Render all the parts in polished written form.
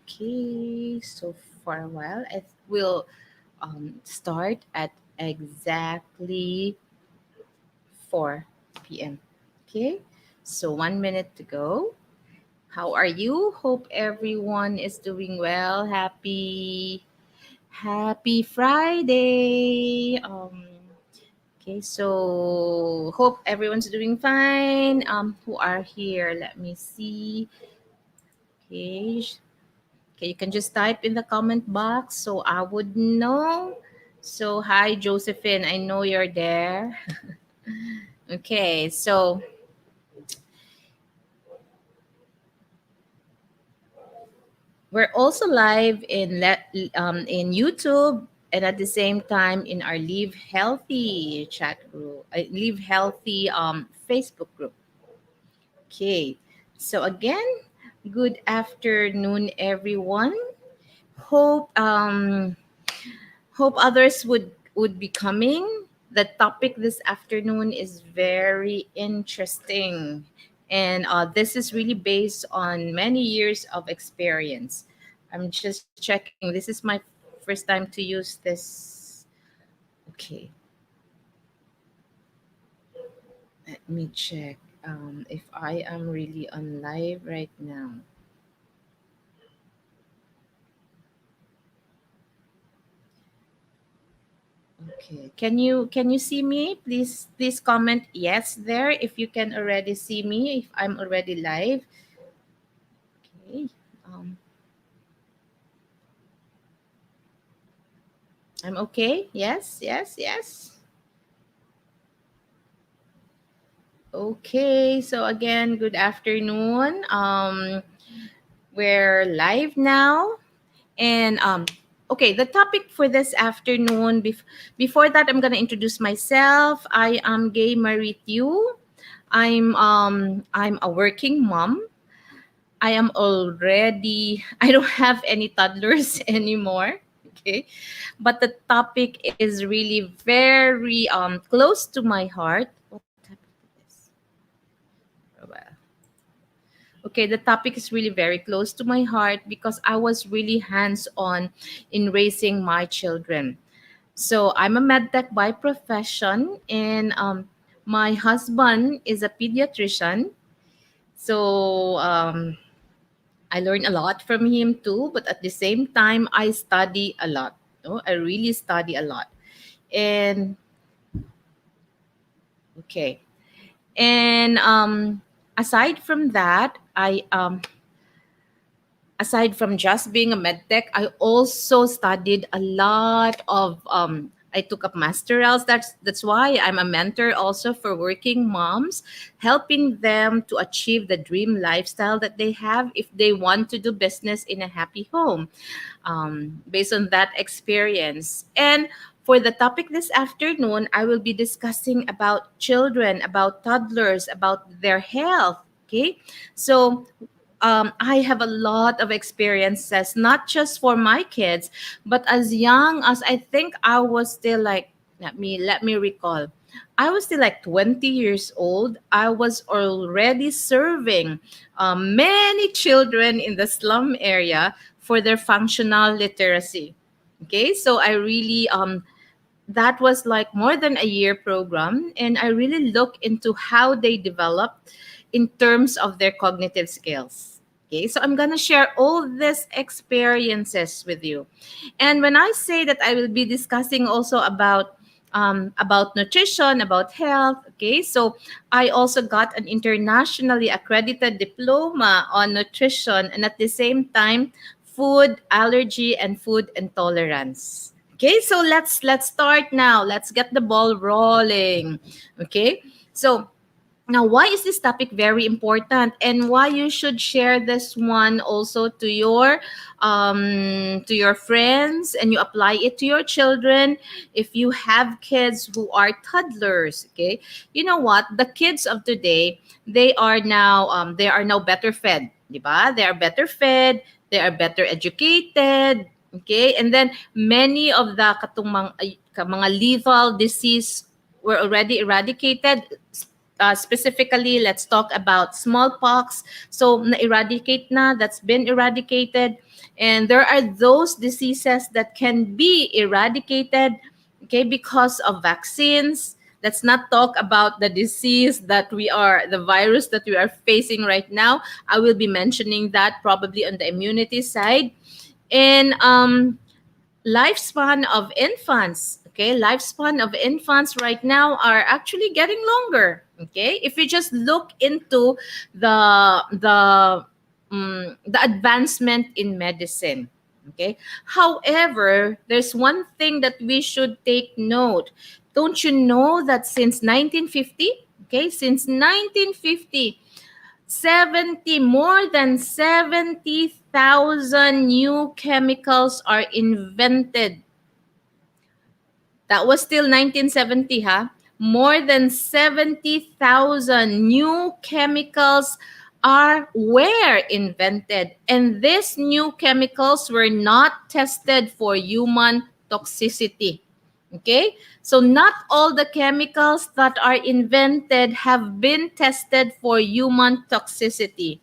Okay, so for a while, I will start at exactly 4 p.m. Okay, so 1 minute to go. How are you? Hope everyone is doing well. Happy Friday. Okay, so hope everyone's doing fine. Who are here? Let me see. Okay, okay, you can just type in the comment box so I would know. So hi Josephine, I know you're there. Okay, so we're also live in YouTube and at the same time in our Live Healthy chat group, Live Healthy Facebook group. Okay, so again, good afternoon, everyone. Hope hope others would be coming. The topic this afternoon is very interesting, and this is really based on many years of experience. I'm just checking. This is my first time to use this. Okay, let me check if I am really on live right now. Okay. Can you see me? Please comment yes there if you can already see me, if I'm already live. Okay. Um I'm okay. Yes, yes, yes. Okay. So again, good afternoon. We're live now. And okay, the topic for this afternoon before that I'm going to introduce myself. I am Gay Marie Tiu. I'm a working mom. I am already I don't have any toddlers anymore. Okay. But the topic is really very close to my heart. What happened to this? Oh, well. Okay, the topic is really very close to my heart because I was really hands-on in raising my children. So I'm a medtech by profession, and my husband is a pediatrician. So I learn a lot from him too, but at the same time, I study a lot. No, I really study a lot. And okay, and aside from that, aside from just being a medtech, I also studied a lot of. I took up masterals. That's why I'm a mentor also for working moms, helping them to achieve the dream lifestyle that they have if they want to do business in a happy home, based on that experience. And for the topic this afternoon, I will be discussing about children, about toddlers, about their health. Okay, so I have a lot of experiences, not just for my kids, but as young as I think I was still like, let me recall. I was still like 20 years old. I was already serving many children in the slum area for their functional literacy. Okay, so I really that was like more than a year program, and I really look into how they develop in terms of their cognitive skills. Okay, so I'm gonna share all these experiences with you. And when I say that I will be discussing also about nutrition, about health, okay, so I also got an internationally accredited diploma on nutrition and at the same time food allergy and food intolerance. Okay, so let's start now. Let's get the ball rolling. Okay, so now why is this topic very important and why you should share this one also to your friends and you apply it to your children if you have kids who are toddlers. Okay, you know what, the kids of today, they are now better fed, diba? They are better fed, they are better educated. Okay, and then many of the mga lethal disease were already eradicated. Specifically, let's talk about smallpox. So, na-eradicate na, that's been eradicated. And there are those diseases that can be eradicated, okay, because of vaccines. Let's not talk about the disease that we are, the virus that we are facing right now. I will be mentioning that probably on the immunity side. And lifespan of infants, okay, lifespan of infants right now are actually getting longer, okay, if you just look into the advancement in medicine, okay. However, there's one thing that we should take note. Don't you know that since 1950, okay, since 1950, 70, more than 70,000 new chemicals are invented. That was still 1970, huh? More than 70,000 new chemicals were invented, and these new chemicals were not tested for human toxicity. Okay? So not all the chemicals that are invented have been tested for human toxicity.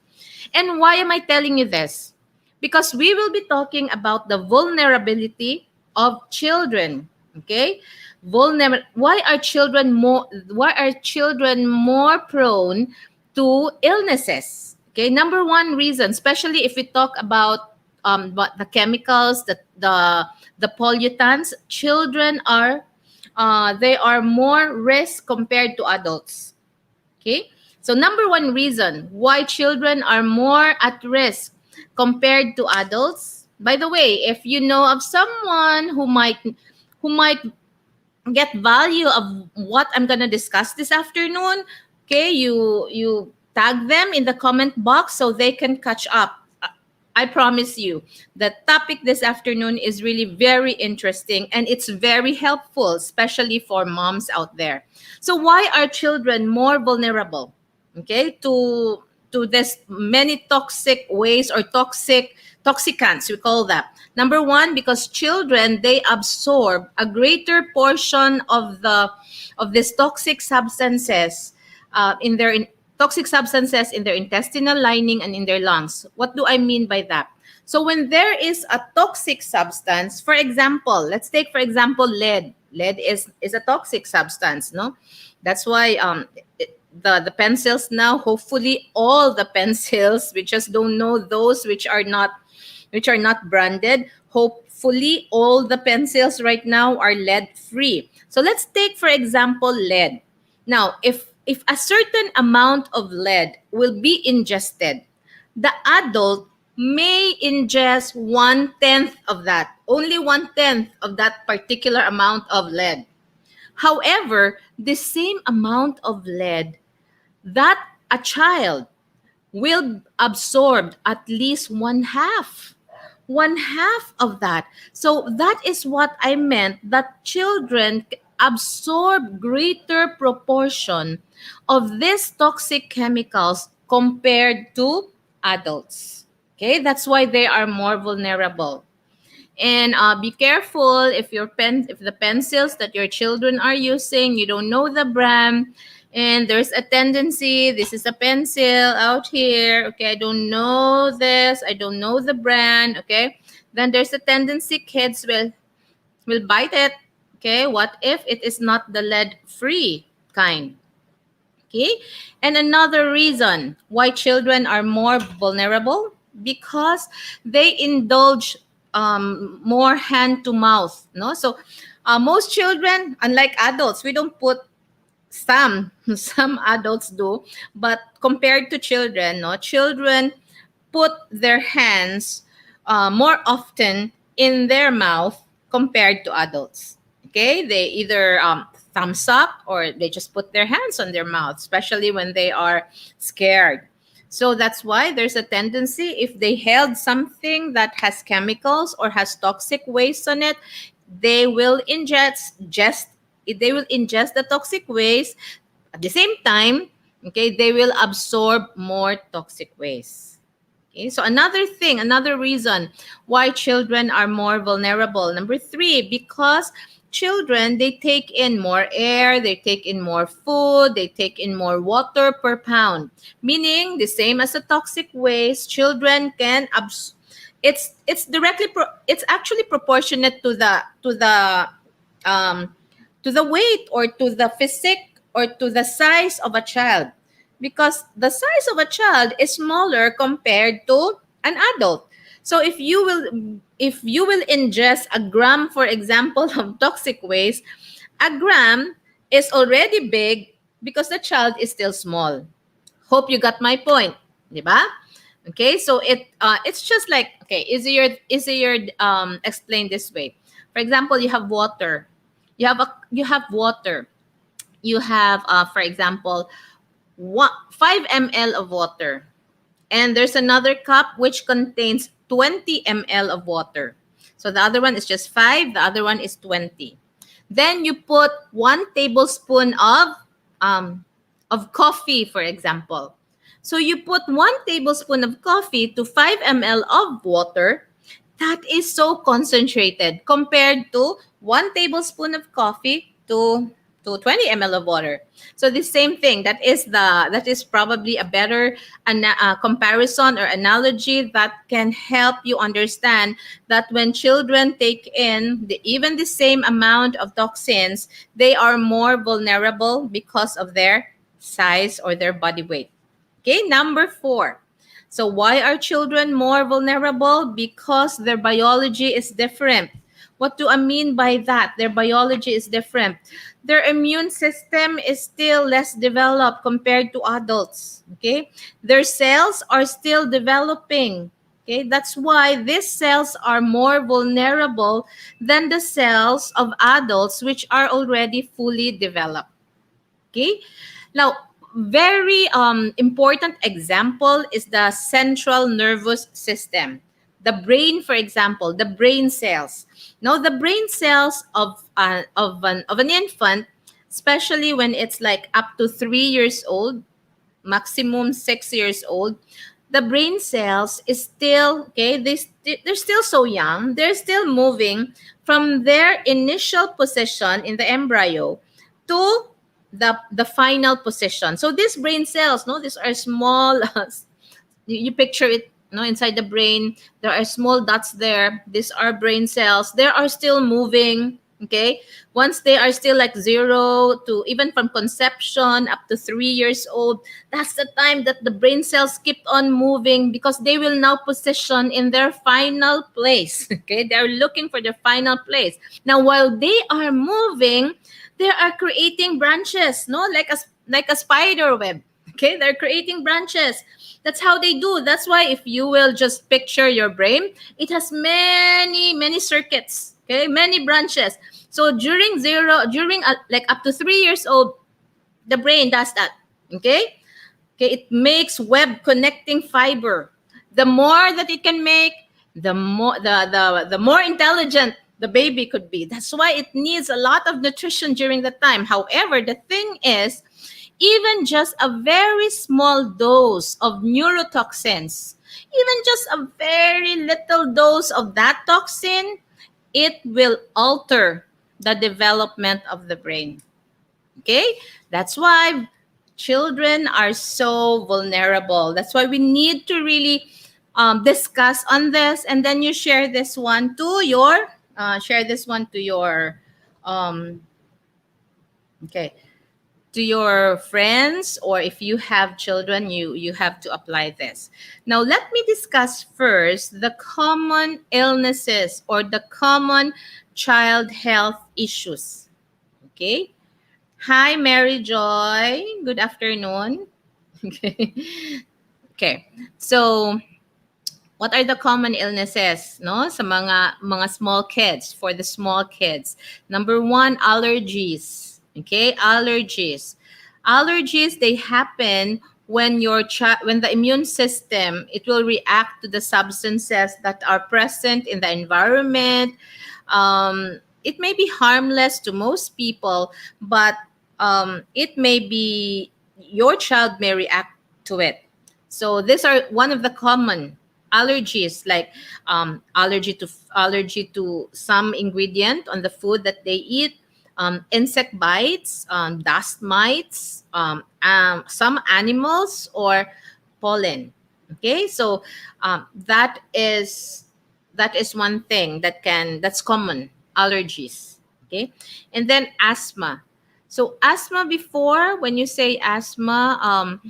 And why am I telling you this? Because we will be talking about the vulnerability of children. Okay? Why are children more prone to illnesses? Okay, number one reason, especially if we talk about the chemicals, the pollutants, children are they are more risk compared to adults. Okay? So number one reason why children are more at risk compared to adults. By the way, if you know of someone who might get value of what I'm going to discuss this afternoon, okay, you tag them in the comment box so they can catch up. I promise you, the topic this afternoon is really very interesting and it's very helpful, especially for moms out there. So why are children more vulnerable, okay, to this many toxic ways or toxicants we call that? Number one, because children, they absorb a greater portion of these toxic substances in their intestinal lining and in their lungs. What do I mean by that? So when there is a toxic substance, for example, let's take for example lead. Lead is a toxic substance, no? That's why the pencils now, hopefully all the pencils, we just don't know those which are not branded. Hopefully all the pencils right now are lead free. So let's take for example lead. Now, if a certain amount of lead will be ingested, the adult may ingest 1/10 of that, only 1/10 of that particular amount of lead. However, the same amount of lead that a child will absorb at least one half of that. So that is what I meant, that children absorb greater proportion of these toxic chemicals compared to adults. Okay, that's why they are more vulnerable. And be careful if the pencils that your children are using, you don't know the brand, and there's a tendency, this is a pencil out here, okay, I don't know this, I don't know the brand, okay, then there's a tendency kids will bite it. Okay, what if it is not the lead free kind? Okay. And another reason why children are more vulnerable, because they indulge more hand to mouth. No, so most children, unlike adults, we don't put some adults do, but compared to children, no, children put their hands more often in their mouth compared to adults. Okay, they either thumbs up or they just put their hands on their mouth, especially when they are scared. So that's why there's a tendency, if they held something that has chemicals or has toxic waste on it, they will ingest the toxic waste. At the same time, okay, they will absorb more toxic waste. Okay, so another reason why children are more vulnerable. Number three, because children, they take in more air, they take in more food, they take in more water per pound. Meaning, the same as a toxic waste, children can it's actually proportionate um, to the weight or to the physique or to the size of a child, because the size of a child is smaller compared to an adult. So if you will ingest a gram, for example, of toxic waste, a gram is already big because the child is still small. Hope you got my point, di ba? Okay, so it's just like, okay, easier explain this way. For example, you have water. You have water. You have for example, 5 ml of water, and there's another cup which contains 20 ml of water. So the other one is just 5, the other one is 20. Then you put 1 tablespoon of coffee, for example. So you put 1 tablespoon of coffee to 5 ml of water. That is so concentrated compared to 1 tablespoon of coffee to 20 ml of water. So the same thing. That is probably a better comparison or analogy that can help you understand that when children take in even the same amount of toxins, they are more vulnerable because of their size or their body weight. Okay, number 4. So why are children more vulnerable? Because their biology is different. What do I mean by that? Their biology is different. Their immune system is still less developed compared to adults. Okay? Their cells are still developing. Okay? That's why these cells are more vulnerable than the cells of adults, which are already fully developed. Okay? Now, very important example is the central nervous system. The brain, for example, the brain cells. Now, the brain cells of an infant, especially when it's like up to 3 years old, maximum 6 years old, the brain cells is still okay. They're still so young. They're still moving from their initial position in the embryo to the final position. So these brain cells, no, these are small. You picture it, no, inside the brain. There are small dots there. These are brain cells. They are still moving. Okay, once they are still like 0 to even from conception up to 3 years old, that's the time that the brain cells keep on moving because they will now position in their final place. Okay, they're looking for their final place. Now, while they are moving, they are creating branches, no, like a spider web. Okay, they're creating branches. That's how they do. That's why if you will just picture your brain, it has many circuits. Okay, many branches. So during like up to 3 years old, the brain does that. Okay, okay, it makes web connecting fiber. The more that it can make, the more intelligent the baby could be. That's why it needs a lot of nutrition during the time. However, the thing is, even just a very small dose of neurotoxins, even just a very little dose of that toxin, it will alter the development of the brain. Okay? That's why children are so vulnerable. That's why we need to really discuss on this, and then you share this one to your um, okay, to your friends, or if you have children, you have to apply this. Now let me discuss first the common illnesses or the common child health issues. Okay. Hi, Mary Joy. Good afternoon. Okay. Okay. So, what are the common illnesses, no, sa mga small kids, for the small kids? Number 1, allergies. Okay, allergies. Allergies, they happen when when the immune system, it will react to the substances that are present in the environment. It may be harmless to most people, but it may be your child may react to it. So these are one of the common allergies, like allergy to some ingredient on the food that they eat, insect bites, dust mites, some animals, or pollen. Okay, so that is that is one thing that's common, allergies. Okay. And then asthma. So asthma, before, when you say asthma,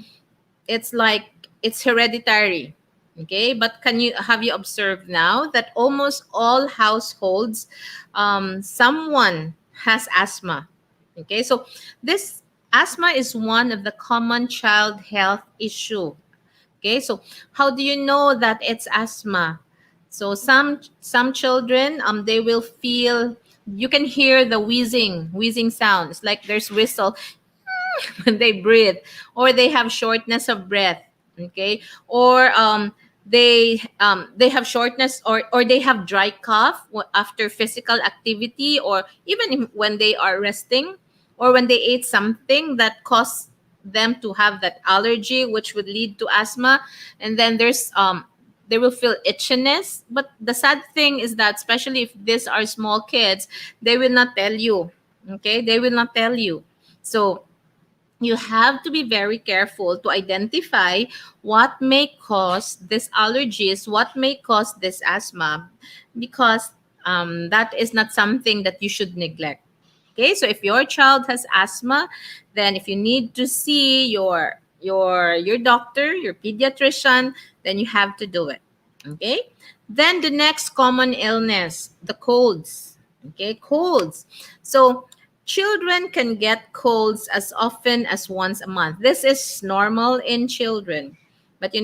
it's like it's hereditary. Okay, but can you have you observed now that almost all households, someone has asthma. Okay, so this asthma is one of the common child health issue. Okay, so how do you know that it's asthma? So some children, they will feel, you can hear the wheezing sound. It's like there's whistle when they breathe, or they have shortness of breath. Okay, or they have shortness, or they have dry cough after physical activity, or even when they are resting, or when they ate something that caused them to have that allergy, which would lead to asthma. And then they will feel itchiness. But the sad thing is that, especially if these are small kids, they will not tell you. Okay, they will not tell you. So you have to be very careful to identify what may cause these allergies, what may cause this asthma, because that is not something that you should neglect. Okay, so if your child has asthma, then if you need to see your doctor, your pediatrician, then you have to do it. Okay, then the next common illness, the colds. Okay, colds. So children can get colds as often as once a month. This is normal in children. But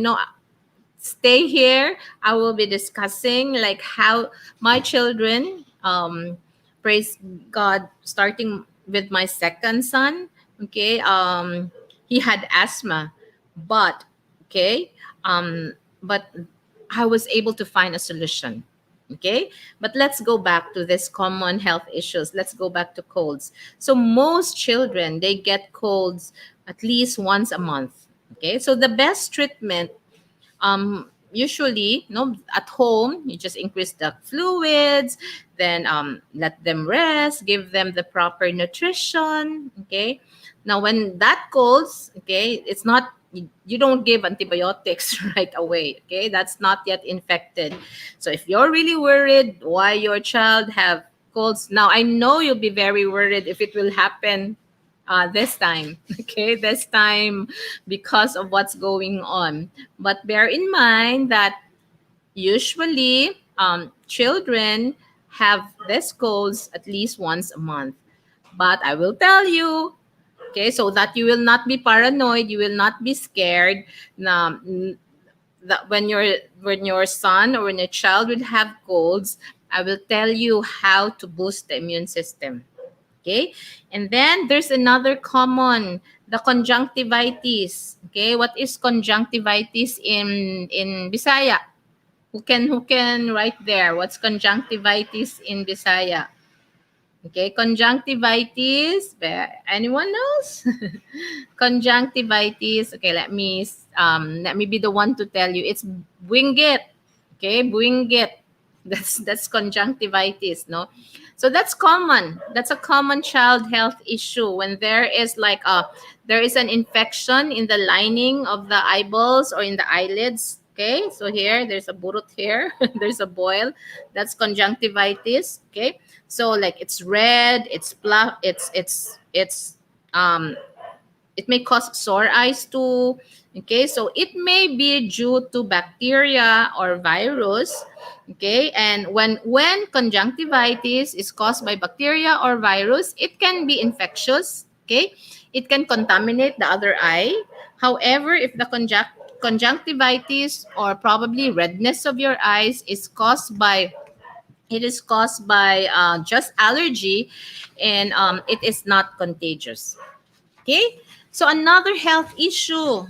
stay here. I will be discussing like how my children, praise God, starting with my second son. Okay, he had asthma, but okay, but I was able to find a solution. Okay, but let's go back to this common health issues. Let's go back to colds. So most children, they get colds at least once a month. Okay, so the best treatment, usually, at home, you just increase the fluids, then let them rest, give them the proper nutrition. Okay, now when that colds, okay, it's not, you don't give antibiotics right away. Okay, that's not yet infected. So if you're really worried why your child have colds, now I know you'll be very worried if it will happen this time. Okay, this time, because of what's going on. But bear in mind that usually, children have these colds at least once a month. But I will tell you, okay, so that you will not be paranoid, you will not be scared. Na, that when your son or when your child will have colds, I will tell you how to boost the immune system. Okay, and then there's another common, the conjunctivitis. Okay, what is conjunctivitis in Bisaya? Who can write there? What's conjunctivitis in Bisaya? Okay, conjunctivitis. Anyone knows? Conjunctivitis. Okay, let me be the one to tell you. It's buinggit. Okay, buinggit. That's conjunctivitis, no? So that's common. That's a common child health issue when there is an infection in the lining of the eyeballs or in the eyelids. Okay, so here there's a burot here, there's a boil. That's conjunctivitis. Okay, so like it's red, it's bluff, um it may cause sore eyes too. Okay, so it may be due to bacteria or virus. Okay, and when conjunctivitis is caused by bacteria or virus, it can be infectious. Okay, it can contaminate the other eye. However, if the conjunctivitis or probably redness of your eyes is caused by, just allergy, and it is not contagious. Okay, so another health issue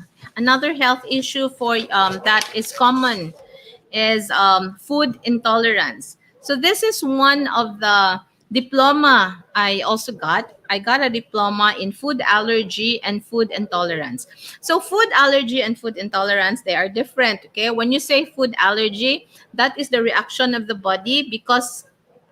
for that is common is food intolerance. So this is one of the diploma I also got. I got a diploma in food allergy and food intolerance. So food allergy and food intolerance, they are different. Okay, when you say food allergy, that is the reaction of the body, because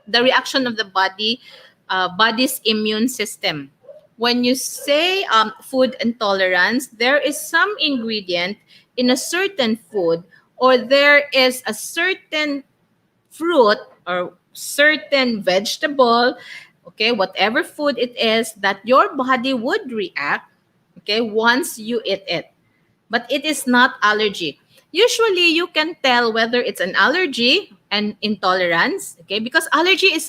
the reaction of the body's immune system. When you say food intolerance, there is some ingredient in a certain food, or there is a certain fruit or certain vegetable, okay, whatever food it is, that your body would react, okay, once you eat it. But it is not allergy. Usually, you can tell whether it's an allergy and intolerance, okay, because allergy is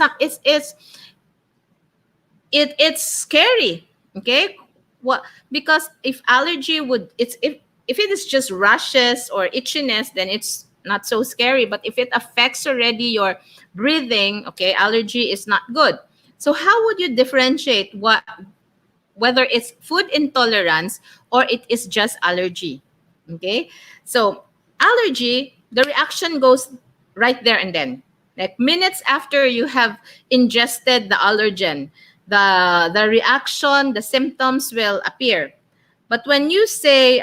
it's scary, okay. What? Because if allergy would it's if it is just rashes or itchiness, then it's not so scary. But if it affects already your breathing, okay, allergy is not good. So how would you differentiate whether it's food intolerance or it is just allergy? Okay, so allergy, the reaction goes right there and then, like minutes after you have ingested the allergen, the reaction, the symptoms will appear. But when you say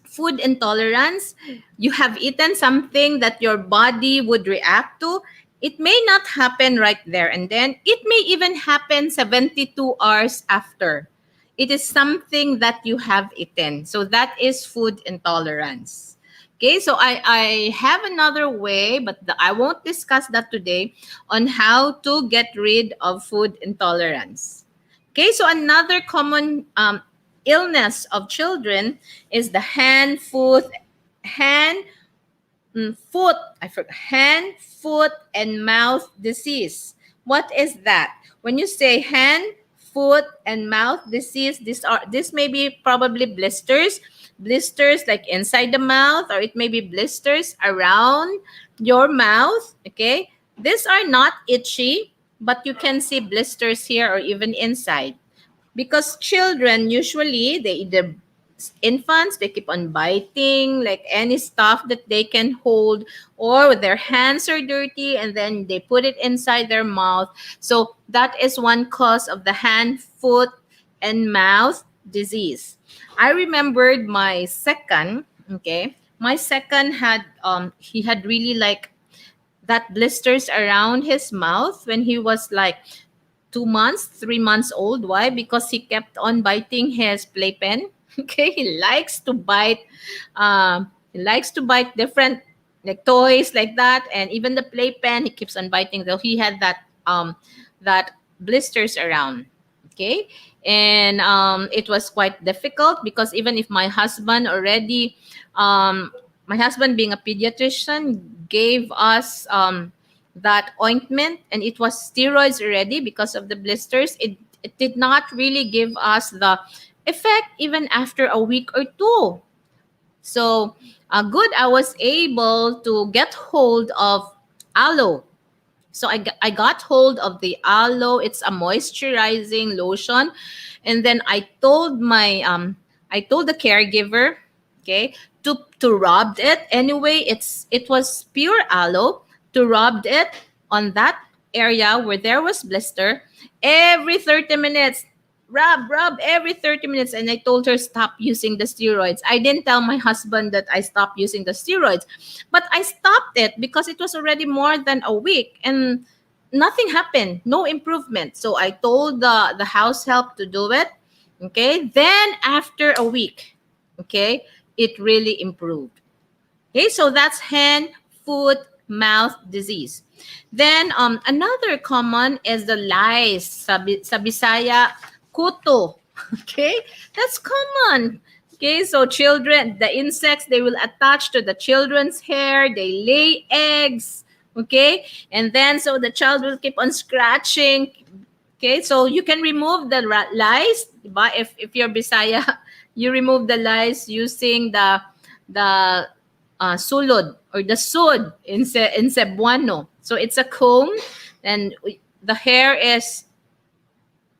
food intolerance, you have eaten something that your body would react to, it may not happen right there and then. It may even happen 72 hours after. It is something that you have eaten. So that is food intolerance. Okay, so I have another way, but I won't discuss that today, on how to get rid of food intolerance. Okay, so another common illness of children is the hand, foot, I forgot, hand, foot, and mouth disease. What is that? When you say hand, foot, and mouth disease, this may be probably blisters like inside the mouth, or it may be blisters around your mouth. Okay, these are not itchy, but you can see blisters here or even inside, because children usually, they either, infants, they keep on biting like any stuff that they can hold, or their hands are dirty and then they put it inside their mouth. So that is one cause of the hand, foot, and mouth disease. I remembered my second. Okay, my second had he had really like that blisters around his mouth when he was like 2 months, 3 months old. Why? Because he kept on biting his playpen. Okay, he likes to bite different like toys like that, and even the playpen he keeps on biting. So he had that blisters around. Okay, and it was quite difficult because even if my husband already, my husband being a pediatrician, gave us that ointment, and it was steroids already because of the blisters. It did not really give us the effect even after a week or two. So good, I was able to get hold of aloe. So I got hold of the aloe. It's a moisturizing lotion. And then I told the caregiver, okay, to rub it. Anyway, it was pure aloe, to rub it on that area where there was blister every 30 minutes. Rub every 30 minutes. And I told her, stop using the steroids. I didn't tell my husband that I stopped using the steroids, but I stopped it because it was already more than a week and nothing happened, no improvement. So I told the house help to do it. Okay, then after a week, okay, it really improved. Okay, so that's hand, foot, mouth disease. Then another common is the lice. Sa Bisaya, kuto. Okay, that's common. Okay, so children, the insects, they will attach to the children's hair. They lay eggs. Okay, and then so the child will keep on scratching. Okay, so you can remove the lice. But if you're Bisaya, you remove the lice using the sulod or the sud in Cebuano. So it's a comb, and the hair is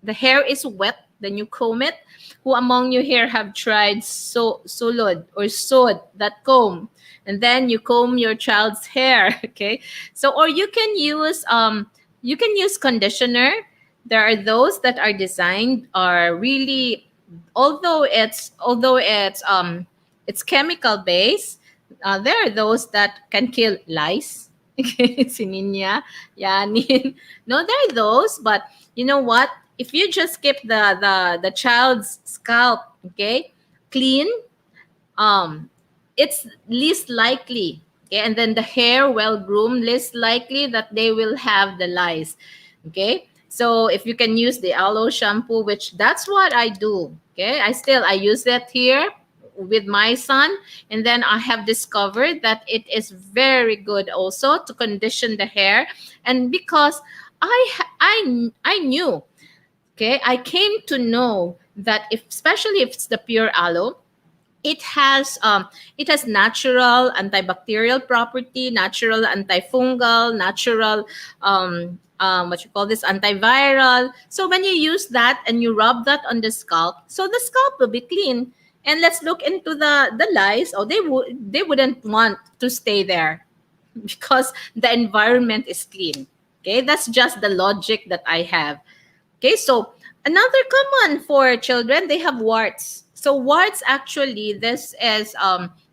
the hair is wet. Then you comb it. Who among you here have tried sulod or sud, that comb, and then you comb your child's hair? Okay, so or you can use conditioner. There are those that are designed are really, although it's chemical based, there are those that can kill lice. Okay, sininya, yanin. No, there are those, but you know what? If you just keep the child's scalp, okay, clean, um, it's least likely. Okay, and then the hair well groomed, less likely that they will have the lice. Okay, so if you can use the aloe shampoo, which that's what I do. Okay, I use that here with my son, and then I have discovered that it is very good also to condition the hair. And because I knew, okay, I came to know that if, especially if it's the pure aloe, it has natural antibacterial property, natural antifungal, natural what you call this, antiviral. So when you use that and you rub that on the scalp, so the scalp will be clean. And let's look into the lice. Oh, they wouldn't want to stay there because the environment is clean. Okay, that's just the logic that I have. Okay, so another common for children, they have warts. So warts, actually, this is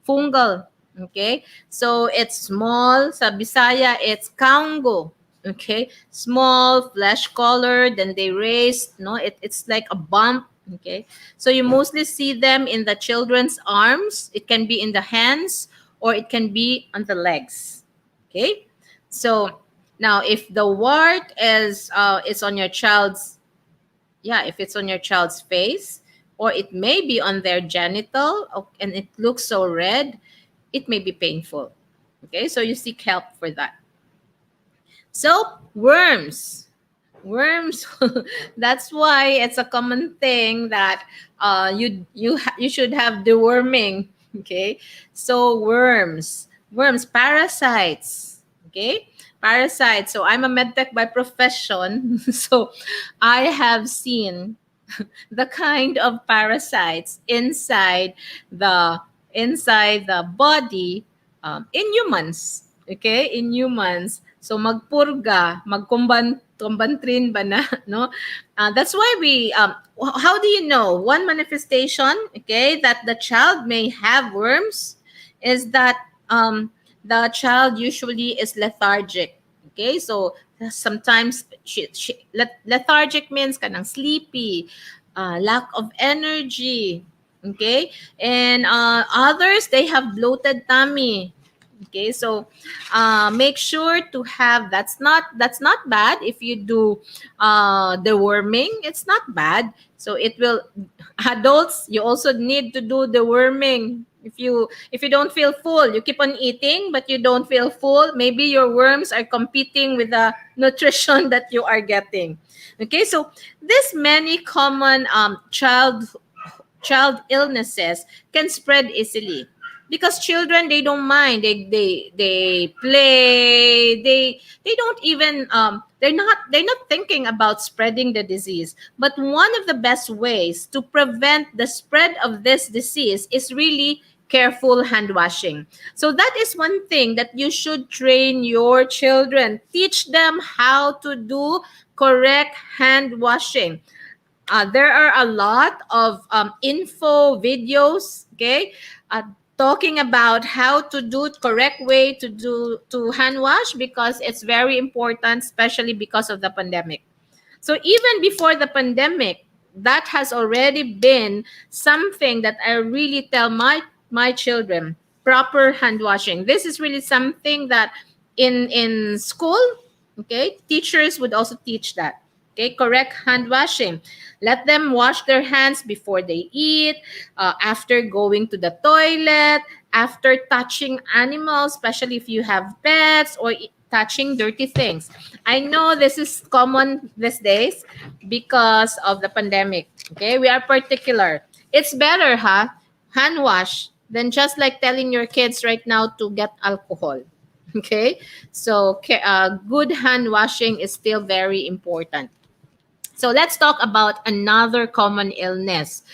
fungal. Okay, so it's small. Sa Bisaya, it's kango. Okay, small, flesh color. Then they raise. No, it's like a bump. Okay, so you mostly see them in the children's arms. It can be in the hands or it can be on the legs. Okay, so now if the wart is on your child's, yeah, if it's on your child's face, or it may be on their genital, and it looks so red, it may be painful. Okay, so you seek help for that. So worms, worms. That's why it's a common thing that you should have deworming. Okay, so worms, parasites. Okay, parasites. So I'm a medtech by profession, so I have seen the kind of parasites the inside the body, in humans. Okay, in humans. So magpurga, magkumbantrin ba na, no? That's why we how do you know one manifestation, okay, that the child may have worms is that the child usually is lethargic. Okay, so sometimes lethargic means kanang sleepy, lack of energy. Okay, and others, they have bloated tummy. Okay, so make sure to have, that's not bad if you do the worming. It's not bad. So it will, adults, you also need to do the worming. If you don't feel full, you keep on eating but you don't feel full, maybe your worms are competing with the nutrition that you are getting. Okay, so this many common child illnesses can spread easily because children, they don't mind, they play, they don't even they're not thinking about spreading the disease. But one of the best ways to prevent the spread of this disease is really careful hand washing. So that is one thing that you should train your children, teach them how to do correct hand washing. There are a lot of info videos, okay, talking about how to do correct way to hand wash, because it's very important, especially because of the pandemic. So even before the pandemic, that has already been something that I really tell my children: proper hand washing. This is really something that in school, okay, teachers would also teach that. Okay, correct hand washing. Let them wash their hands before they eat, after going to the toilet, after touching animals, especially if you have pets, or touching dirty things. I know this is common these days because of the pandemic. Okay, we are particular. It's better, huh? Hand wash than just like telling your kids right now to get alcohol. Okay, so good hand washing is still very important. So let's talk about another common illness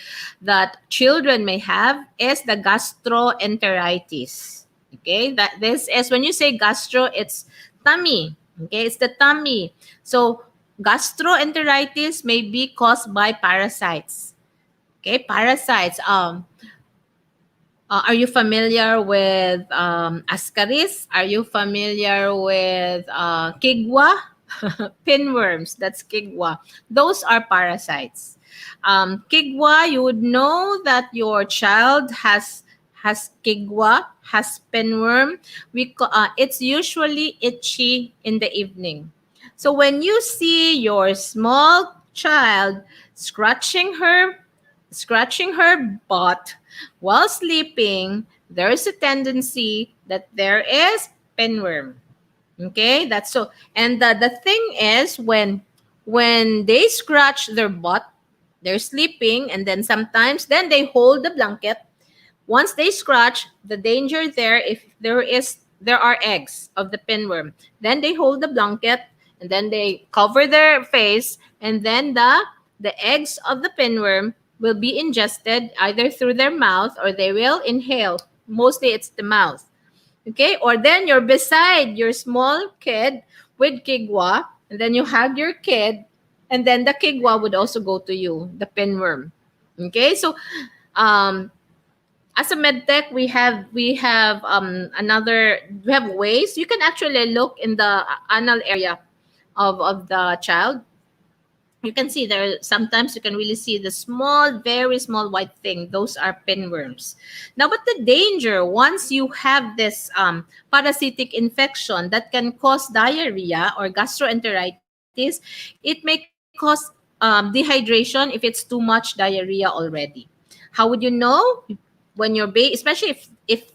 that children may have is the gastroenteritis. Okay, that this is, when you say gastro, it's tummy. Okay, it's the tummy. So gastroenteritis may be caused by parasites. Okay, parasites. Are you familiar with ascaris? Are you familiar with kigwa? Pinworms, that's kigwa. Those are parasites. Kigwa, you would know that your child has kigwa, has pinworm. It's usually itchy in the evening. So when you see your small child scratching her scratching her butt while sleeping, there's a tendency that there is pinworm. Okay, that's so. And the thing is, when they scratch their butt, they're sleeping, and then sometimes then they hold the blanket. Once they scratch, the danger there, if there are eggs of the pinworm, then they hold the blanket and then they cover their face, and then the eggs of the pinworm will be ingested either through their mouth or they will inhale. Mostly it's the mouth. Okay? Or then you're beside your small kid with kigwa, and then you hug your kid, and then the kigwa would also go to you, the pinworm. Okay? So um as a medtech, we have ways you can actually look in the anal area of the child. You can see there, sometimes you can really see the small, very small white thing. Those are pinworms. Now, but the danger, once you have this parasitic infection that can cause diarrhea or gastroenteritis, it may cause dehydration if it's too much diarrhea already. How would you know? When your baby, especially if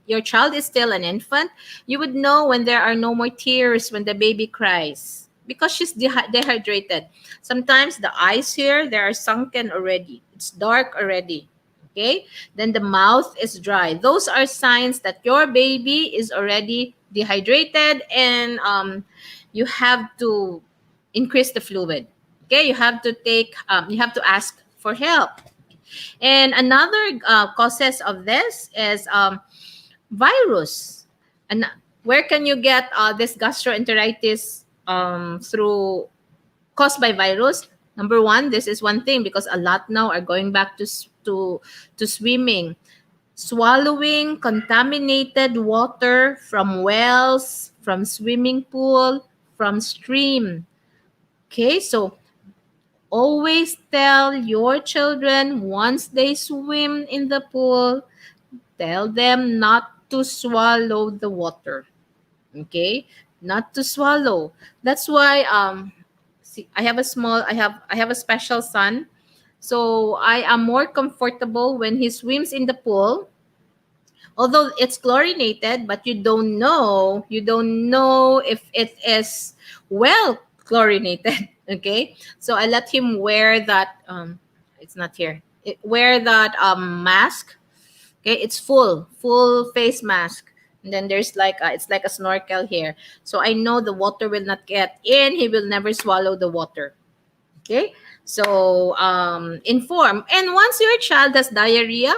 your child is still an infant, you would know when there are no more tears when the baby cries because she's dehydrated. Sometimes the eyes here, they are sunken already. It's dark already. Okay? Then the mouth is dry. Those are signs that your baby is already dehydrated, and you have to increase the fluid. Okay? You have to ask for help. And another causes of this is virus. And where can you get this gastroenteritis through caused by virus? Number one, this is one thing because a lot now are going back to swimming, swallowing contaminated water from wells, from swimming pool, from stream. Okay, so always tell your children once they swim in the pool, tell them not to swallow the water. Okay? Not to swallow. That's why see, I have a special son. So I am more comfortable when he swims in the pool, although it's chlorinated, but you don't know if it is well chlorinated. Okay, so I let him wear that it's not here, wear that mask. Okay, it's full face mask, and then there's like it's like a snorkel here, so I know the water will not get in, he will never swallow the water. Okay, so inform. And once your child has diarrhea,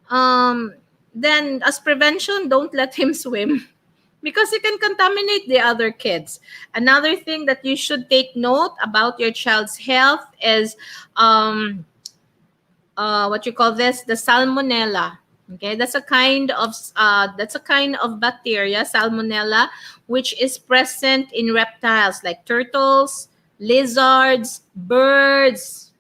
um, then as prevention, don't let him swim because he can contaminate the other kids. Another thing that you should take note about your child's health is what you call this, the salmonella. Okay, that's a kind of bacteria, salmonella, which is present in reptiles like turtles, lizards, birds.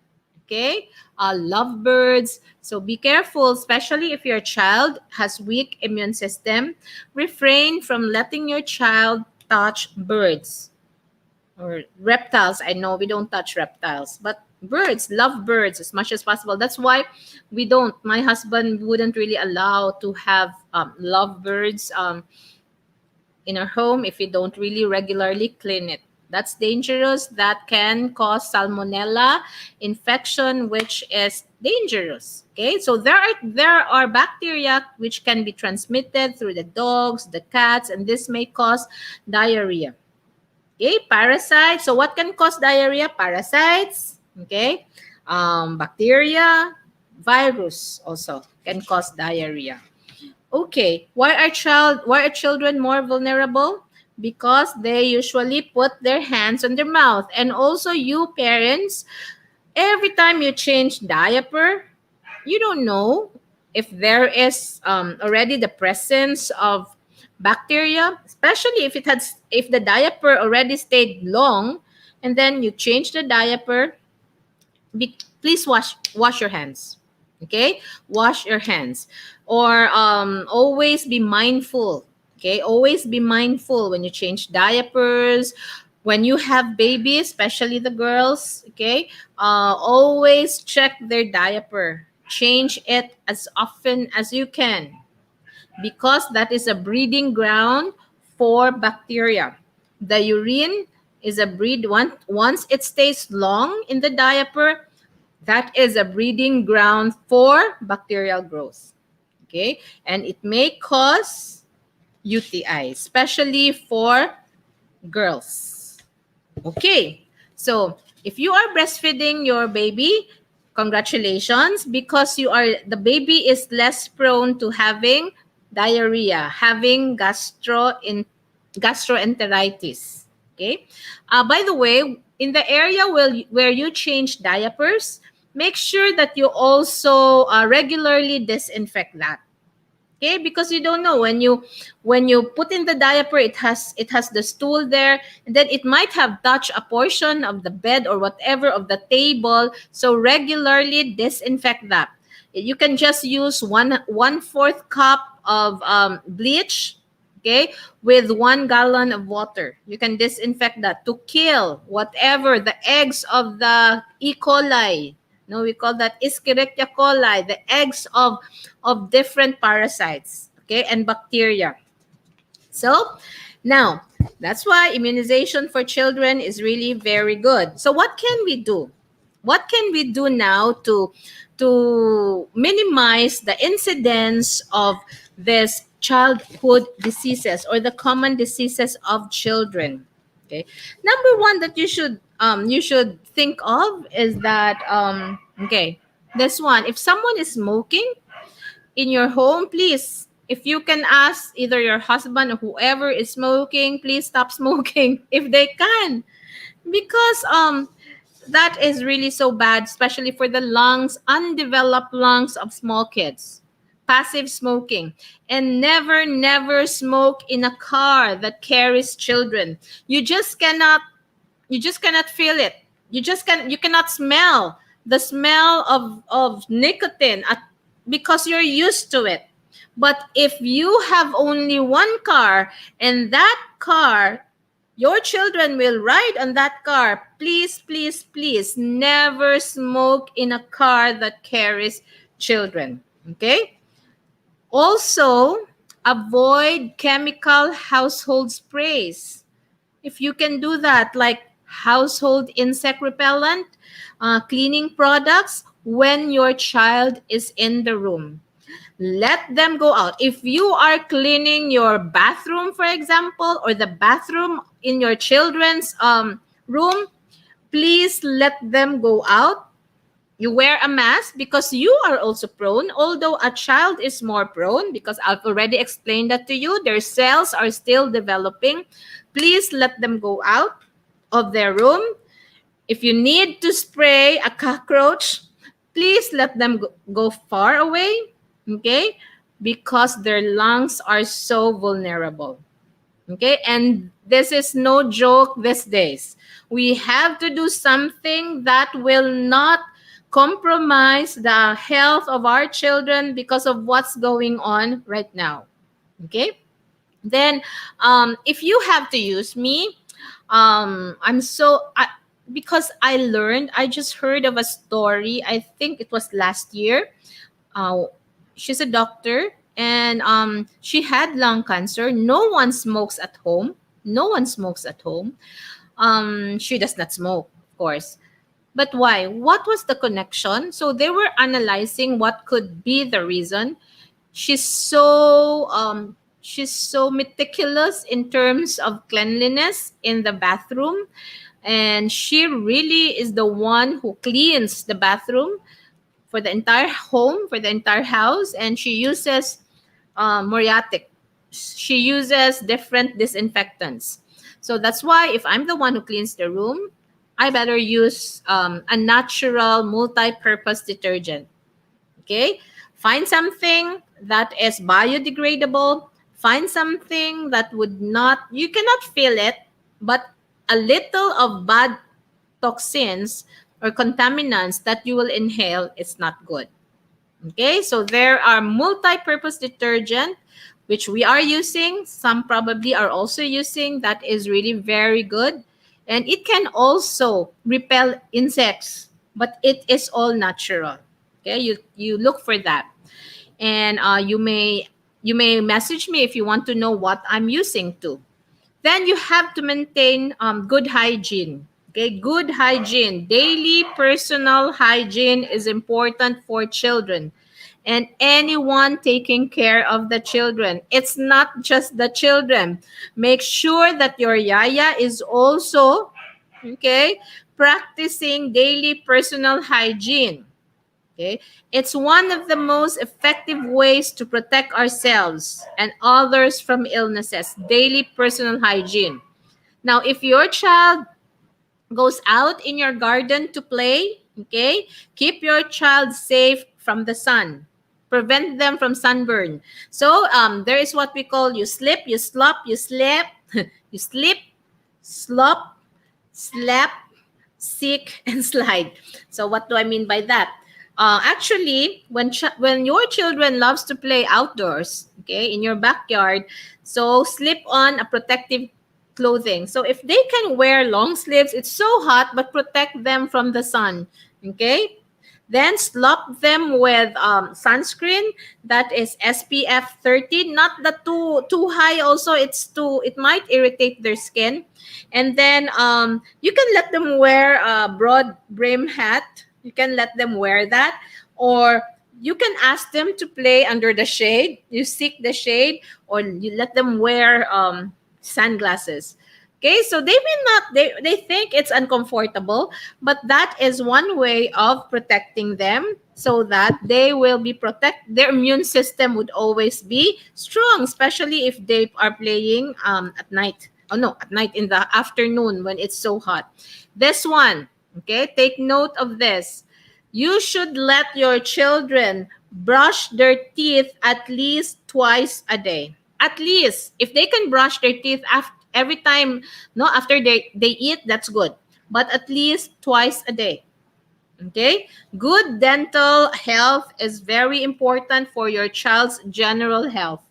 Okay, lovebirds. So be careful, especially if your child has weak immune system. Refrain from letting your child touch birds or reptiles. I know we don't touch reptiles, but birds, love birds as much as possible. That's why we don't. My husband wouldn't really allow to have love birds in our home if we don't really regularly clean it. That's dangerous. That can cause salmonella infection, which is dangerous. Okay, so there are bacteria which can be transmitted through the dogs, the cats, and this may cause diarrhea. Okay, parasites. So what can cause diarrhea? Parasites. Okay, bacteria, virus also can cause diarrhea. Okay, why are children more vulnerable? Because they usually put their hands on their mouth. And also you parents, every time you change diaper, you don't know if there is already the presence of bacteria, especially if the diaper already stayed long and then you change the diaper. Please wash your hands. Okay, wash your hands, or always be mindful. Okay, always be mindful when you change diapers, when you have babies, especially the girls. Okay, always check their diaper, change it as often as you can, because that is a breeding ground for bacteria. The urine is a breed once it stays long in the diaper, that is a breeding ground for bacterial growth. Okay? And it may cause UTI, especially for girls. Okay. So, if you are breastfeeding your baby, congratulations, because the baby is less prone to having diarrhea, having gastroenteritis. Okay. By the way, in the area where you change diapers, make sure that you also regularly disinfect that. Okay, because you don't know when you put in the diaper, it has the stool there, and then it might have touched a portion of the bed or whatever of the table. So regularly disinfect that. You can just use one fourth cup of bleach, okay, with 1 gallon of water. You can disinfect that to kill whatever the eggs of the E. coli. No, we call that Escherichia coli, the eggs of different parasites, okay, and bacteria. So now, that's why immunization for children is really very good. So what can we do? What can we do now to minimize the incidence of this childhood diseases or the common diseases of children? Okay. Number one that you should think of is that okay, this one. If someone is smoking in your home, please, if you can ask either your husband or whoever is smoking, please stop smoking if they can, because that is really so bad, especially for the lungs, undeveloped lungs of small kids. Passive smoking. And never smoke in a car that carries children. You just cannot feel it. You cannot smell the smell of nicotine because you're used to it. But if you have only one car, and that car, your children will ride on that car, please never smoke in a car that carries children. Okay. Also, avoid chemical household sprays. If you can do that, like household insect repellent, cleaning products, when your child is in the room, let them go out. If you are cleaning your bathroom, for example, or the bathroom in your children's room, please let them go out. You wear a mask because you are also prone, although a child is more prone, because I've already explained that to you. Their cells are still developing. Please let them go out of their room. If you need to spray a cockroach, please let them go far away, okay? Because their lungs are so vulnerable. Okay, and this is no joke these days. We have to do something that will not compromise the health of our children because of what's going on right now. Okay, then if you have to use me, because I just heard of a story. I think it was last year. uh, she's a doctor, and she had lung cancer. No one smokes at home. No one smokes at home. She does not smoke, of course. But why? What was the connection? So they were analyzing what could be the reason. She's so meticulous in terms of cleanliness in the bathroom, and she really is the one who cleans the bathroom for the entire home, for the entire house, and she uses muriatic. She uses different disinfectants. So that's why if I'm the one who cleans the room, I better use a natural multi-purpose detergent. Okay? Find something that is biodegradable. Find something that would not, you cannot feel it, but a little of bad toxins or contaminants that you will inhale is not good. Okay, so there are multi-purpose detergent which we are using. Some probably are also using. That is really very good. And it can also repel insects, but it is all natural. Okay, you look for that. And you may message me if you want to know what I'm using too. Then you have to maintain good hygiene. Okay, good hygiene. Daily personal hygiene is important for children and anyone taking care of the children. It's not just the children. Make sure that your yaya is also, okay, practicing daily personal hygiene. Okay, it's one of the most effective ways to protect ourselves and others from illnesses. Daily personal hygiene. Now, if your child goes out in your garden to play, okay, keep your child safe from the sun. Prevent them from sunburn. So there is what we call you slip, you slop, you slip, you slip, slop, slap, seek, and slide. So what do I mean by that? Actually, when your children loves to play outdoors, okay, in your backyard, so slip on a protective clothing. So if they can wear long sleeves, it's so hot, but protect them from the sun. Okay. Then slop them with sunscreen that is SPF 30, not the too high. Also, it might irritate their skin. And then you can let them wear a broad brim hat. You can let them wear that, or you can ask them to play under the shade. You seek the shade, or you let them wear sunglasses. Okay, so they may not, they think it's uncomfortable, but that is one way of protecting them so that they will be their immune system would always be strong, especially if they are playing at night. Oh no, at night in the afternoon when it's so hot. This one, okay, take note of this. You should let your children brush their teeth at least twice a day. At least, if they can brush their teeth after every time, no, after they eat, that's good. But at least twice a day. Okay? Good dental health is very important for your child's general health.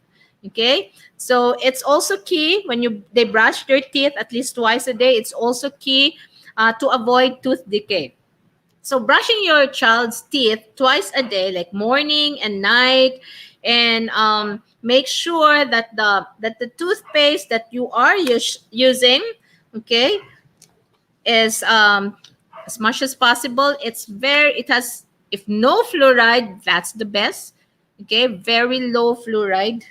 Okay? So it's also key when they brush their teeth at least twice a day. It's also key to avoid tooth decay. So brushing your child's teeth twice a day, like morning and night, and make sure that the toothpaste that you are using, okay, is as much as possible. It has, if no fluoride, that's the best. Okay, very low fluoride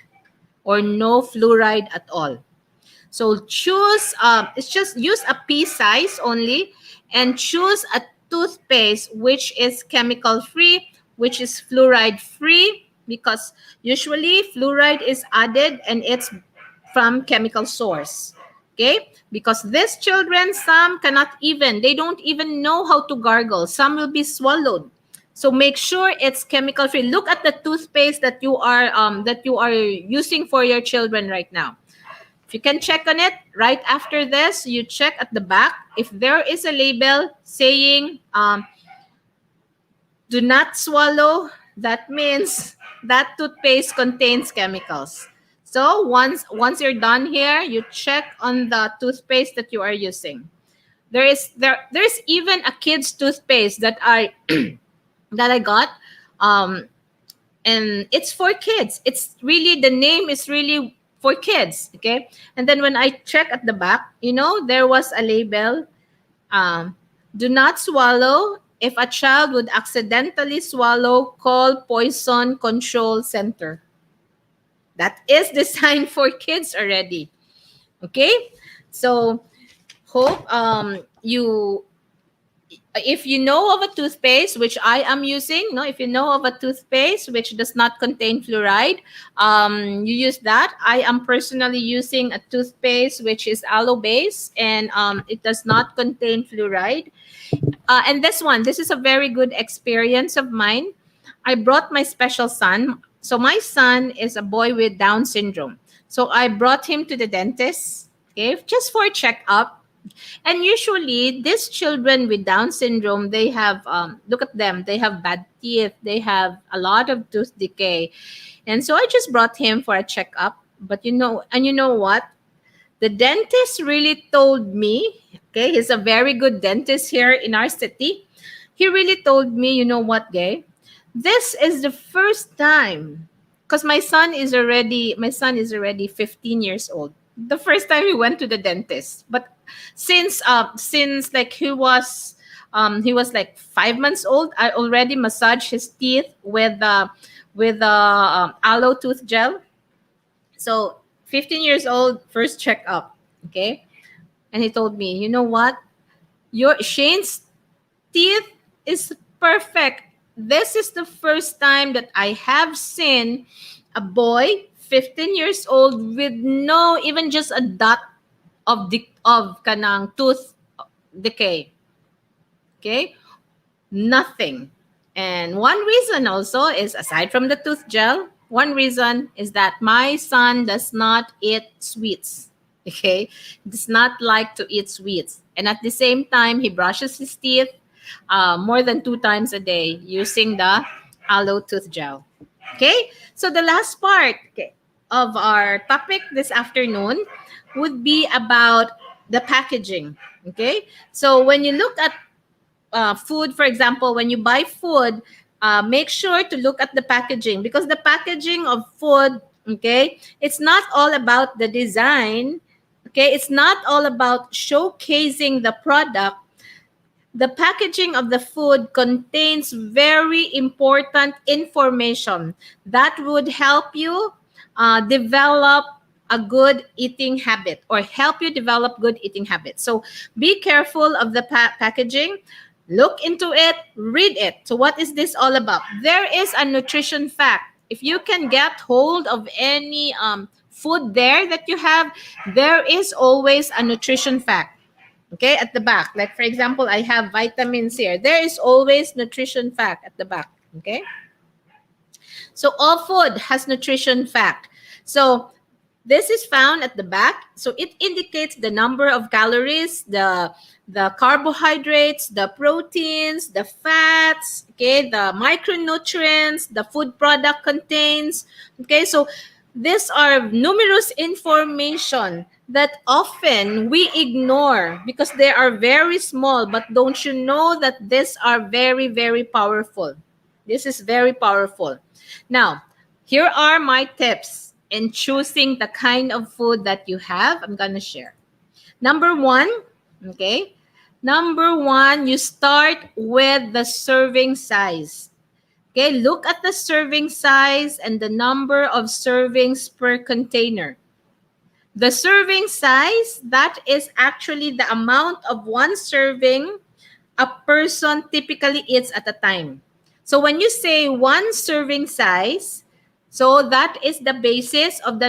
or no fluoride at all. So choose, it's just use a pea size only, and choose a toothpaste which is chemical free, which is fluoride free, because usually fluoride is added and it's from chemical source. Okay, because these children, some they don't even know how to gargle. Some will be swallowed. So make sure it's chemical free. Look at the toothpaste that you are using for your children right now. If you can check on it right after this, you check at the back. If there is a label saying do not swallow, that means that toothpaste contains chemicals. So once you're done here, you check on the toothpaste that you are using. There's even a kid's toothpaste that I got. And it's for kids. It's really, the name is really for kids. Okay. And then when I check at the back, there was a label, do not swallow. If a child would accidentally swallow, call Poison Control Center. That is designed for kids already. Okay. So hope you if you know of a toothpaste, which I am using, no, if you know of a toothpaste which does not contain fluoride, you use that. I am personally using a toothpaste which is aloe based, and it does not contain fluoride. And this is a very good experience of mine. I brought my special son. So my son is a boy with Down syndrome. So I brought him to the dentist, okay, just for a checkup. And usually, these children with Down syndrome, they have, look at them, they have bad teeth, they have a lot of tooth decay. And so I just brought him for a checkup. But you know what? The dentist really told me, okay, he's a very good dentist here in our city. He really told me, you know what, Gay? This is the first time, because my son is already 15 years old. The first time he went to the dentist. But since like he was like 5 months old, I already massaged his teeth with aloe tooth gel. So 15 years old, first checkup. Okay. And he told me, you know what? Your Shane's teeth is perfect. This is the first time that I have seen a boy 15 years old with no even just a dot of kanang tooth decay. Okay? Nothing. And one reason also is, aside from the tooth gel, one reason is that my son does not eat sweets. Okay? Does not like to eat sweets. And at the same time, he brushes his teeth more than 2 times a day using the aloe tooth gel. Okay? So the last part, okay, of our topic this afternoon would be about the packaging. Okay? So when you look at food, for example, when you buy food, make sure to look at the packaging, because the packaging of food, okay, it's not all about the design. Okay, it's not all about showcasing the product. The packaging of the food contains very important information that would help you develop a good eating habit, or help you develop good eating habits. So be careful of the packaging. Look into it, read it. So what is this all about? There is a nutrition fact. If you can get hold of any food there that you have, there is always a nutrition fact. Okay, at the back. Like for example, I have vitamins here. There is always nutrition fact at the back. Okay. So all food has nutrition fact. So this is found at the back. So it indicates the number of calories, the carbohydrates, the proteins, the fats, okay, the micronutrients, the food product contains. Okay, so these are numerous information that often we ignore because they are very small. But don't you know that these are very, very powerful? This is very powerful. Now, here are my tips in choosing the kind of food that you have. I'm going to share. Number one, okay? Number one, you start with the serving size. Okay, look at the serving size and the number of servings per container. The serving size, that is actually the amount of one serving a person typically eats at a time. So when you say one serving size, so that is the basis of the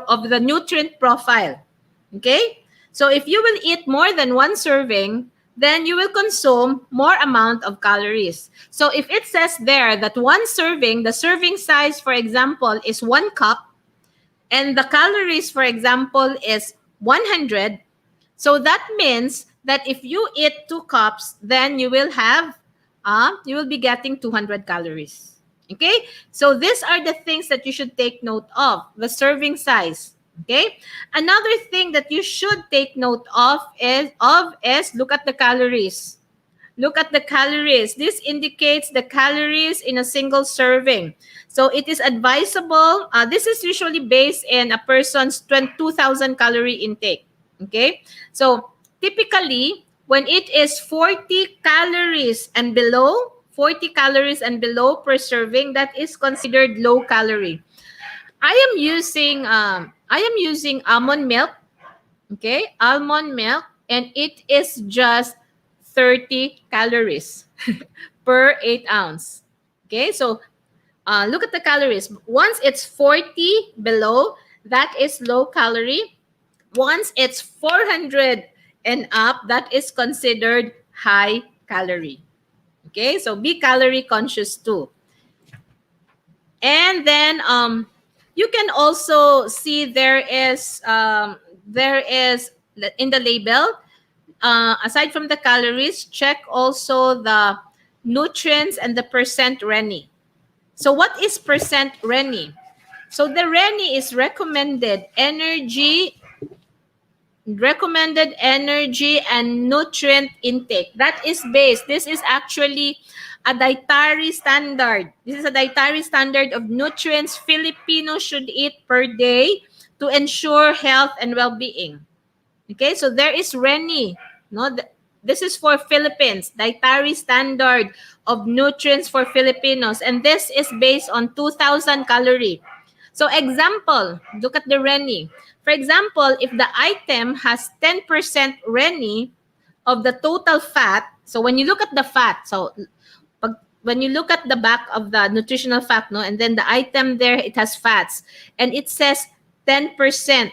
of the nutrient profile. Okay? So if you will eat more than one serving, then you will consume more amount of calories. So if it says there that one serving, the serving size, for example, is 1 cup, and the calories, for example, is 100, so that means that if you eat 2 cups, then you will be getting 200 calories. Okay? So these are the things that you should take note of, the serving size. Okay? Another thing that you should take note of is look at the calories. Look at the calories. This indicates the calories in a single serving. So it is advisable. This is usually based in a person's 2,000 calorie intake. Okay? So typically, when it is 40 calories and below, 40 calories and below per serving, that is considered low calorie. I am using almond milk. Okay, almond milk, and it is just 30 calories per 8 ounce. Okay, so look at the calories. Once it's 40 below, that is low calorie. Once it's 400 and up, that is considered high calorie. Okay, so be calorie conscious too. And then you can also see there is in the label, aside from the calories, check also the nutrients and the percent Reni. So what is percent Reni? So the Reni is recommended energy and nutrient intake. That is based. This is actually a dietary standard. This is a dietary standard of nutrients Filipinos should eat per day to ensure health and well-being. Okay, so there is Reni. No, this is for Philippines, dietary standard of nutrients for Filipinos, and this is based on 2,000 calorie. So example, look at the Reni. For example, if the item has 10% Reni of the total fat, so when you look at the fat, so when you look at the back of the nutritional fact, no, and then the item there, it has fats, and it says 10%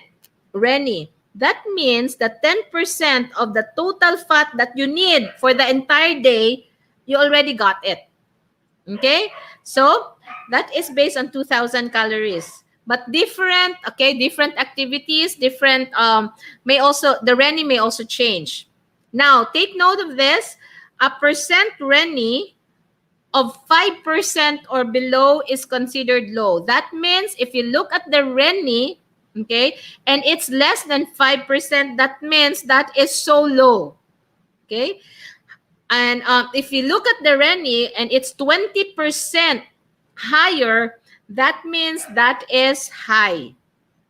Reni. That means that 10% of the total fat that you need for the entire day, you already got it. Okay? So, that is based on 2,000 calories. But different activities, the Reni may also change. Now, take note of this. A percent Reni of 5% or below is considered low. That means if you look at the Reni, okay, and it's less than 5%, that means that is so low. Okay? And if you look at the Reni and it's 20% higher, that means that is high.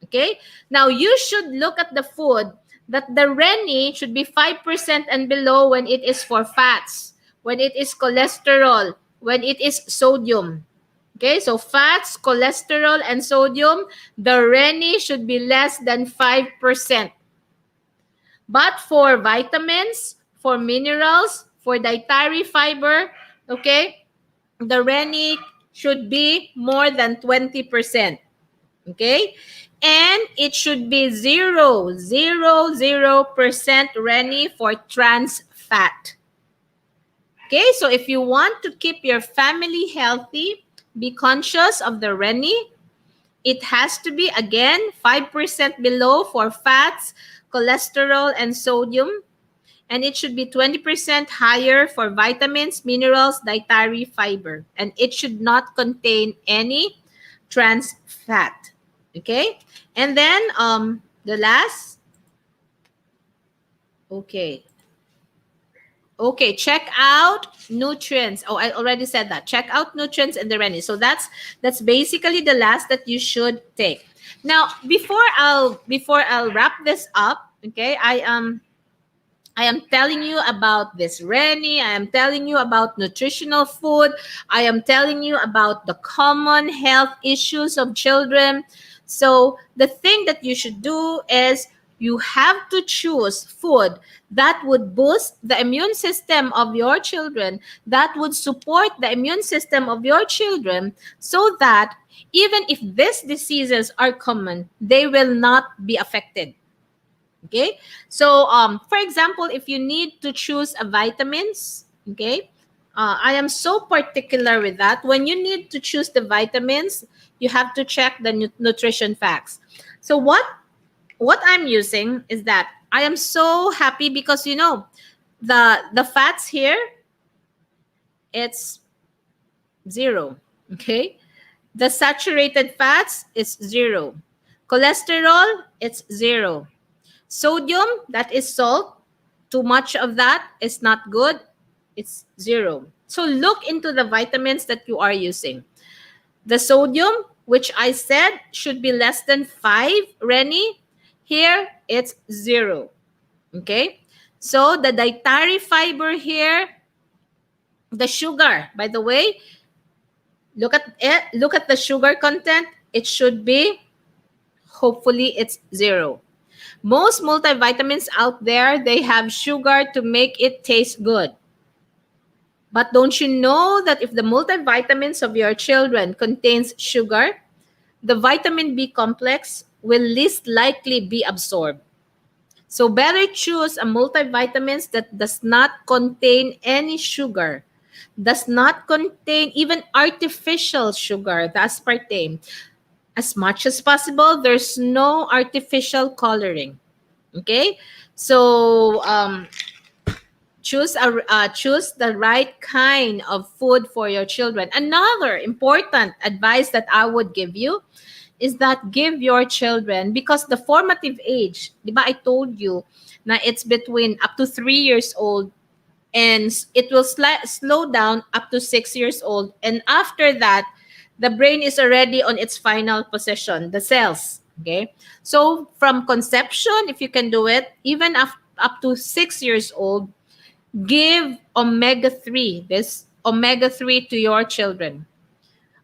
Okay? Now, you should look at the food that the Reni should be 5% and below when it is for fats, when it is cholesterol, when it is sodium. Okay, so fats, cholesterol, and sodium, the Reni should be less than 5%. But for vitamins, for minerals, for dietary fiber, okay, the Reni should be more than 20%. Okay? And it should be 0.000% Reni for trans fat. Okay, so if you want to keep your family healthy, be conscious of the Reni. It has to be, again, 5% below for fats, cholesterol, and sodium. And it should be 20% higher for vitamins, minerals, dietary fiber. And it should not contain any trans fat. Okay? And then the last. Okay, check out nutrients. Oh, I already said that. Check out nutrients in the Reni. So that's basically the last that you should take. Now, before I'll wrap this up, okay, I am telling you about this Reni. I am telling you about nutritional food. I am telling you about the common health issues of children. So the thing that you should do is you have to choose food that would boost the immune system of your children, that would support the immune system of your children, so that even if these diseases are common, they will not be affected. Okay, so for example, if you need to choose a vitamins, okay, I am so particular with that. When you need to choose the vitamins, you have to check the nutrition facts. So what I'm using is that I am so happy because, you know, the fats here, it's 0. Okay, the saturated fats is 0, cholesterol, it's 0. Sodium, that is salt. Too much of that is not good. It's 0. So look into the vitamins that you are using. The sodium, which I said should be less than 5 Reni, here it's 0. Okay? So the dietary fiber here, the sugar, by the way, look at it. Look at the sugar content. It should be, hopefully, it's 0. Most multivitamins out there, they have sugar to make it taste good. But don't you know that if the multivitamins of your children contains sugar, the vitamin B complex will least likely be absorbed. So better choose a multivitamins that does not contain any sugar, does not contain even artificial sugar, the aspartame. As much as possible, there's no artificial coloring. Okay, so choose the right kind of food for your children. Another important advice that I would give you is that give your children, because the formative age, di ba I told you na it's between up to 3 years old, and it will slow down up to 6 years old, and after that the brain is already on its final position, the cells. Okay, so from conception, if you can do it, even up to 6 years old, give omega 3, this omega 3 to your children.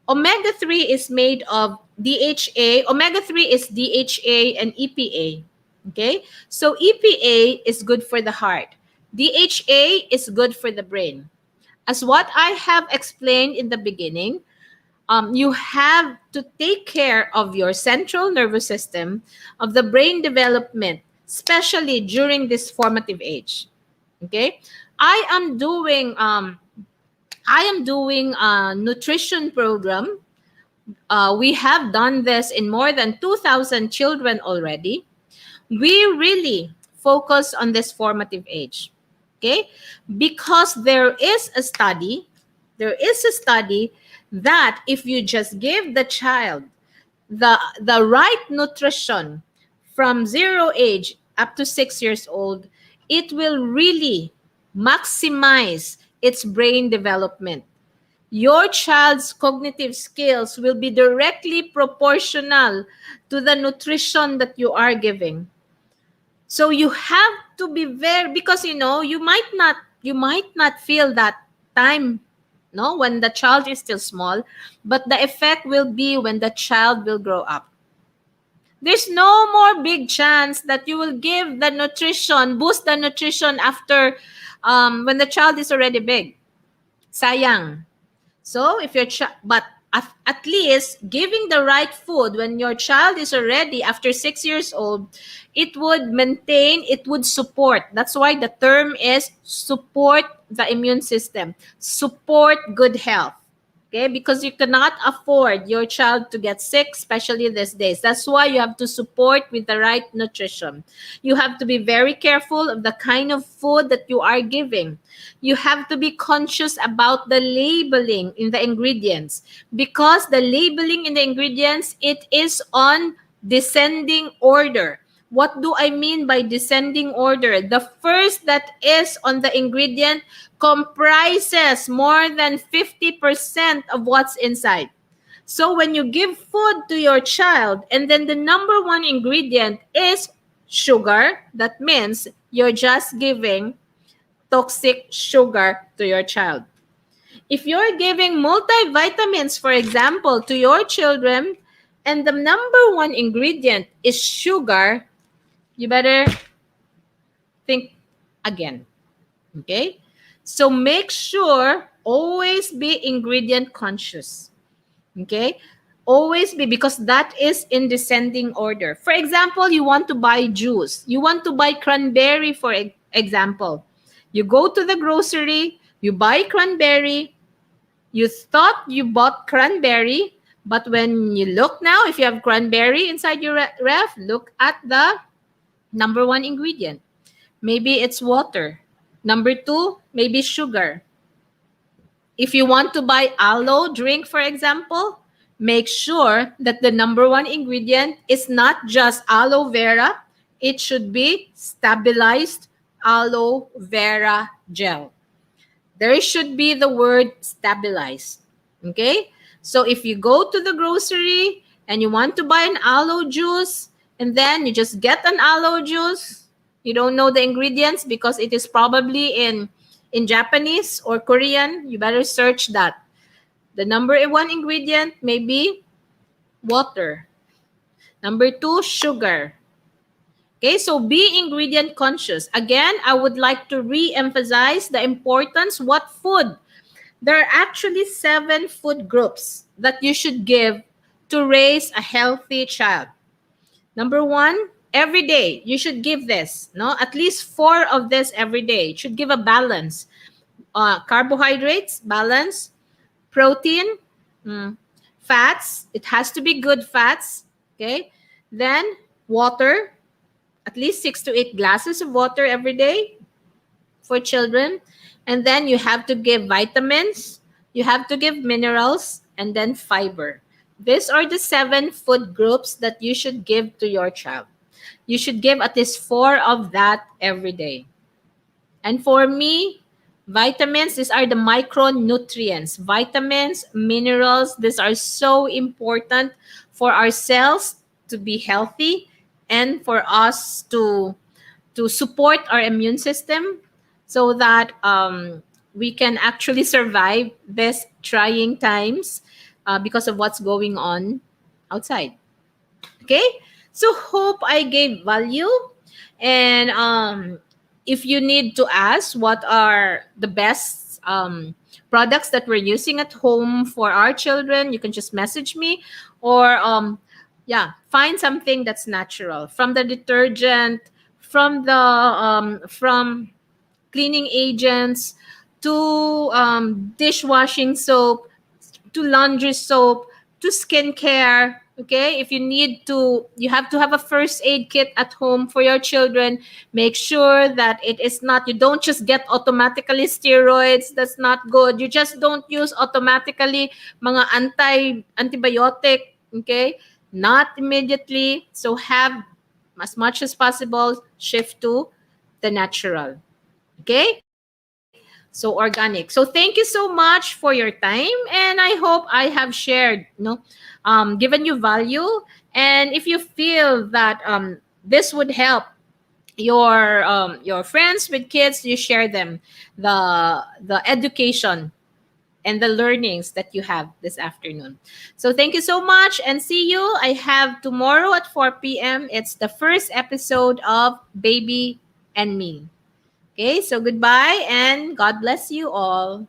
Omega 3 is made of DHA. Omega 3 is DHA and EPA. Okay? So EPA is good for the heart. DHA is good for the brain. As what I have explained in the beginning, you have to take care of your central nervous system, of the brain development, especially during this formative age. Okay? I am doing a nutrition program. We have done this in more than 2,000 children already. We really focus on this formative age. Okay? Because there is a study that if you just give the child the right nutrition from 0 age up to 6 years old, it will really maximize its brain development. Your child's cognitive skills will be directly proportional to the nutrition that you are giving. So you have to be very, because you might not feel that time, no, when the child is still small, but the effect will be when the child will grow up. There's no more big chance that you will give the nutrition, boost the nutrition after when the child is already big. Sayang. So if your child, but at least giving the right food when your child is already after 6 years old, it would maintain, it would support. That's why the term is support the immune system, support good health. Okay, because you cannot afford your child to get sick, especially these days. That's why you have to support with the right nutrition. You have to be very careful of the kind of food that you are giving. You have to be conscious about the labeling in the ingredients, because the labeling in the ingredients, it is on descending order. What do I mean by descending order? The first that is on the ingredient comprises more than 50% of what's inside. So when you give food to your child and then the number one ingredient is sugar, that means you're just giving toxic sugar to your child. If you're giving multivitamins, for example, to your children, and the number one ingredient is sugar, you better think again. Okay? So make sure always be ingredient conscious. Okay? Always be, because that is in descending order. For example, you want to buy juice. You want to buy cranberry, for example. You go to the grocery, you buy cranberry, you thought you bought cranberry, but when you look now, if you have cranberry inside your ref, look at the number one ingredient. Maybe it's water. Number two, maybe sugar. If you want to buy aloe drink, for example, make sure that the number one ingredient is not just aloe vera. It should be stabilized aloe vera gel. There should be the word stabilized. Okay? So if you go to the grocery and you want to buy an aloe juice, and then you just get an aloe juice, you don't know the ingredients because it is probably in Japanese or Korean, you better search that. The number one ingredient may be water. Number two, sugar. Okay, so be ingredient conscious. Again, I would like to re-emphasize the importance. What food? There are actually 7 food groups that you should give to raise a healthy child. Number one, every day you should give this. No, at least 4 of this every day. It should give a balance. Carbohydrates, balance. Protein, fats. It has to be good fats. Okay, then water, at least 6 to 8 glasses of water every day for children. And then you have to give vitamins, you have to give minerals, and then fiber. These are the 7 food groups that you should give to your child. You should give at least 4 of that every day. And for me, vitamins, these are the micronutrients. Vitamins, minerals, these are so important for our cells to be healthy and for us to support our immune system so that we can actually survive these trying times because of what's going on outside. Okay, so hope I gave value. And if you need to ask what are the best products that we're using at home for our children, you can just message me, or yeah, find something that's natural, from the detergent, from cleaning agents, to dishwashing soap, to laundry soap, to skincare. Okay, if you need to, you have to have a first aid kit at home for your children. Make sure that it is not, you don't just get automatically steroids. That's not good. You just don't use automatically mga antibiotic. Okay, not immediately. So have, as much as possible, shift to the natural. Okay, so organic. So thank you so much for your time, and I hope I have shared, given you value. And if you feel that this would help your friends with kids, you share them the education and the learnings that you have this afternoon. So thank you so much, and see you. I have tomorrow at 4 p.m. It's the first episode of Baby and Me. Okay, so goodbye and God bless you all.